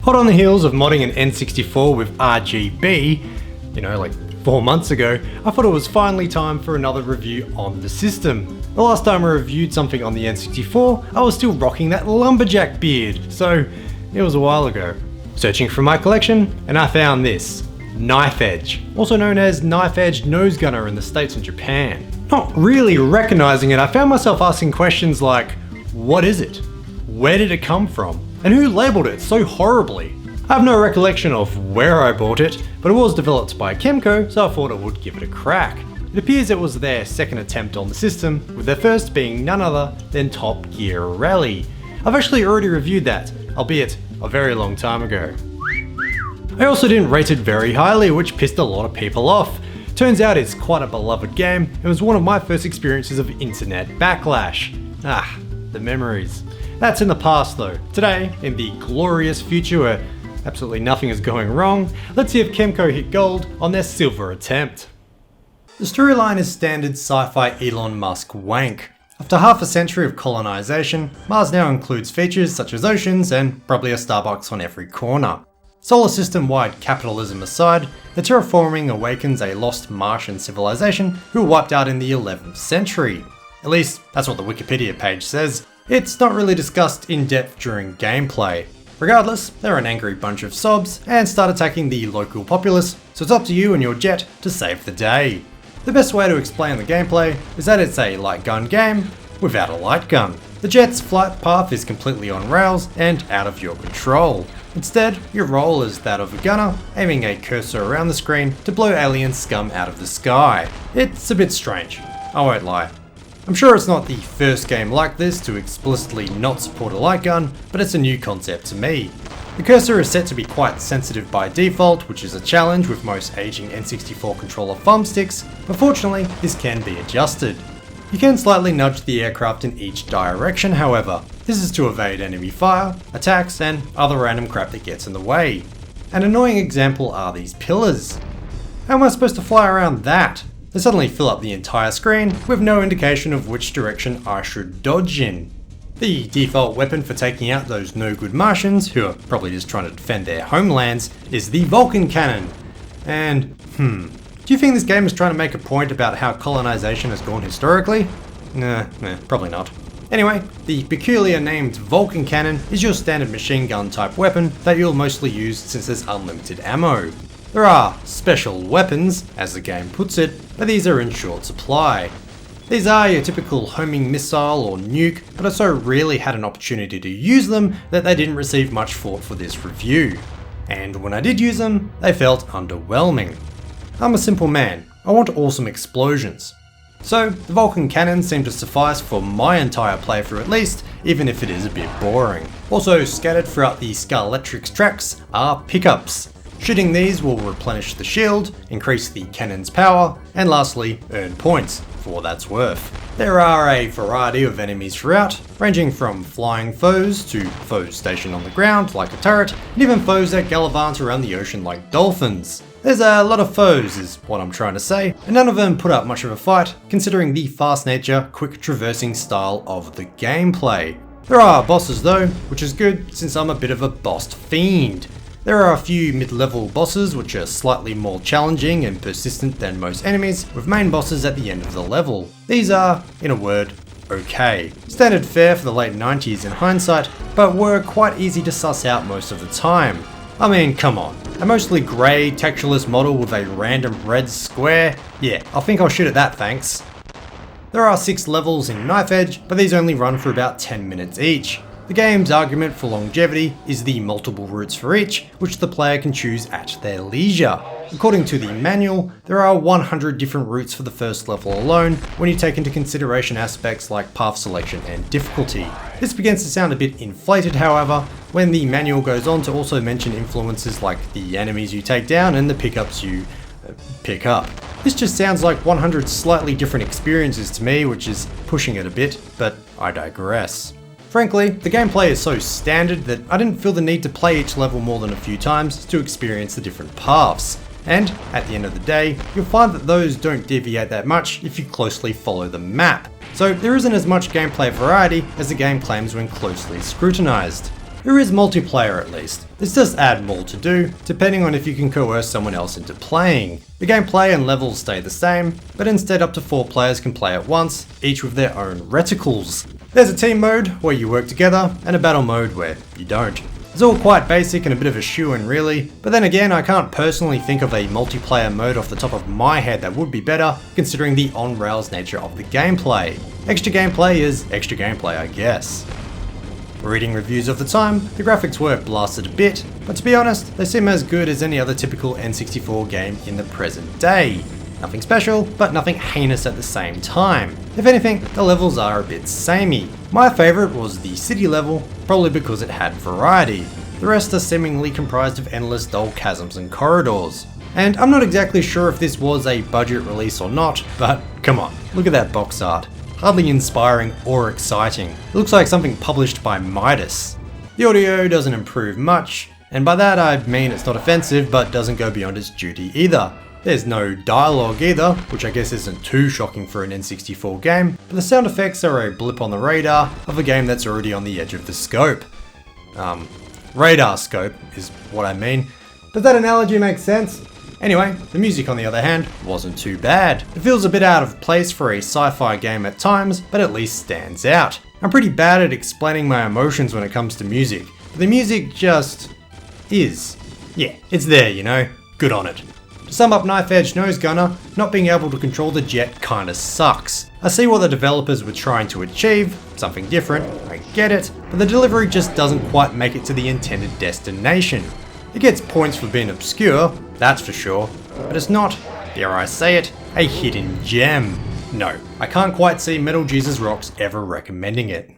Hot on the heels of modding an N64 with RGB, like 4 months ago, I thought it was finally time for another review on the system. The last time I reviewed something on the N64, I was still rocking that lumberjack beard, so it was a while ago. Searching for my collection, and I found this. Knife Edge, also known as Knife Edge Nose Gunner in the States and Japan. Not really recognizing it, I found myself asking questions like, what is it? Where did it come from? And who labeled it so horribly? I have no recollection of where I bought it, but it was developed by Kemco, so I thought I would give it a crack. It appears it was their second attempt on the system, with their first being none other than Top Gear Rally. I've actually already reviewed that, albeit a very long time ago. I also didn't rate it very highly, which pissed a lot of people off. Turns out it's quite a beloved game, and was one of my first experiences of internet backlash. The memories. That's in the past though. Today, in the glorious future where absolutely nothing is going wrong, let's see if Kemco hit gold on their silver attempt. The storyline is standard sci-fi Elon Musk wank. After half a century of colonization, Mars now includes features such as oceans and probably a Starbucks on every corner. Solar system-wide capitalism aside, the terraforming awakens a lost Martian civilization who were wiped out in the 11th century. At least, that's what the Wikipedia page says. It's not really discussed in depth during gameplay. Regardless, they're an angry bunch of sobs and start attacking the local populace, so it's up to you and your jet to save the day. The best way to explain the gameplay is that it's a light gun game without a light gun. The jet's flight path is completely on rails and out of your control. Instead, your role is that of a gunner, aiming a cursor around the screen to blow alien scum out of the sky. It's a bit strange, I won't lie. I'm sure it's not the first game like this to explicitly not support a light gun, but it's a new concept to me. The cursor is set to be quite sensitive by default, which is a challenge with most aging N64 controller thumbsticks, but fortunately this can be adjusted. You can slightly nudge the aircraft in each direction however. This is to evade enemy fire, attacks, and other random crap that gets in the way. An annoying example are these pillars. How am I supposed to fly around that? They suddenly fill up the entire screen with no indication of which direction I should dodge in. The default weapon for taking out those no-good Martians, who are probably just trying to defend their homelands, is the Vulcan Cannon. And, do you think this game is trying to make a point about how colonization has gone historically? Nah, probably not. Anyway, the peculiar named Vulcan Cannon is your standard machine gun type weapon that you'll mostly use since there's unlimited ammo. There are special weapons, as the game puts it, but these are in short supply. These are your typical homing missile or nuke, but I so rarely had an opportunity to use them that they didn't receive much thought for this review. And when I did use them, they felt underwhelming. I'm a simple man, I want awesome explosions. So, the Vulcan Cannon seemed to suffice for my entire playthrough at least, even if it is a bit boring. Also scattered throughout the Scarlectrix tracks are pickups. Shooting these will replenish the shield, increase the cannon's power, and lastly, earn points, for what that's worth. There are a variety of enemies throughout, ranging from flying foes to foes stationed on the ground like a turret, and even foes that gallivant around the ocean like dolphins. There's a lot of foes is what I'm trying to say, and none of them put up much of a fight, considering the fast nature, quick traversing style of the gameplay. There are bosses though, which is good since I'm a bit of a boss fiend. There are a few mid-level bosses which are slightly more challenging and persistent than most enemies, with main bosses at the end of the level. These are, in a word, okay. Standard fare for the late 90s in hindsight, but were quite easy to suss out most of the time. I mean, come on. A mostly grey, textureless model with a random red square? Yeah, I think I'll shoot at that, thanks. There are 6 levels in Knife Edge, but these only run for about 10 minutes each. The game's argument for longevity is the multiple routes for each, which the player can choose at their leisure. According to the manual, there are 100 different routes for the first level alone, when you take into consideration aspects like path selection and difficulty. This begins to sound a bit inflated however, when the manual goes on to also mention influences like the enemies you take down and the pickups you pick up. This just sounds like 100 slightly different experiences to me, which is pushing it a bit, but I digress. Frankly, the gameplay is so standard that I didn't feel the need to play each level more than a few times to experience the different paths. And, at the end of the day, you'll find that those don't deviate that much if you closely follow the map. So there isn't as much gameplay variety as the game claims when closely scrutinized. There There is multiplayer at least. This does add more to do, depending on if you can coerce someone else into playing. The gameplay and levels stay the same, but instead up to 4 players can play at once, each with their own reticles. There's a team mode where you work together, and a battle mode where you don't. It's all quite basic and a bit of a shoo-in really, but then again I can't personally think of a multiplayer mode off the top of my head that would be better, considering the on-rails nature of the gameplay. Extra gameplay is extra gameplay, I guess. Reading reviews of the time, the graphics were blasted a bit, but to be honest, they seem as good as any other typical N64 game in the present day. Nothing special, but nothing heinous at the same time. If anything, the levels are a bit samey. My favourite was the city level, probably because it had variety. The rest are seemingly comprised of endless dull chasms and corridors. And I'm not exactly sure if this was a budget release or not, but come on, look at that box art. Hardly inspiring or exciting. It looks like something published by Midas. The audio doesn't improve much, and by that I mean it's not offensive but doesn't go beyond its duty either. There's no dialogue either, which I guess isn't too shocking for an N64 game, but the sound effects are a blip on the radar of a game that's already on the edge of the scope. Radar scope is what I mean. Does that analogy make sense? Anyway, the music on the other hand wasn't too bad. It feels a bit out of place for a sci-fi game at times, but at least stands out. I'm pretty bad at explaining my emotions when it comes to music, but the music just is. Yeah, it's there, you know, good on it. To sum up Knife Edge Nose Gunner, not being able to control the jet kinda sucks. I see what the developers were trying to achieve, something different, I get it, but the delivery just doesn't quite make it to the intended destination. It gets points for being obscure, that's for sure, but it's not, dare I say it, a hidden gem. No, I can't quite see Metal Jesus Rocks ever recommending it.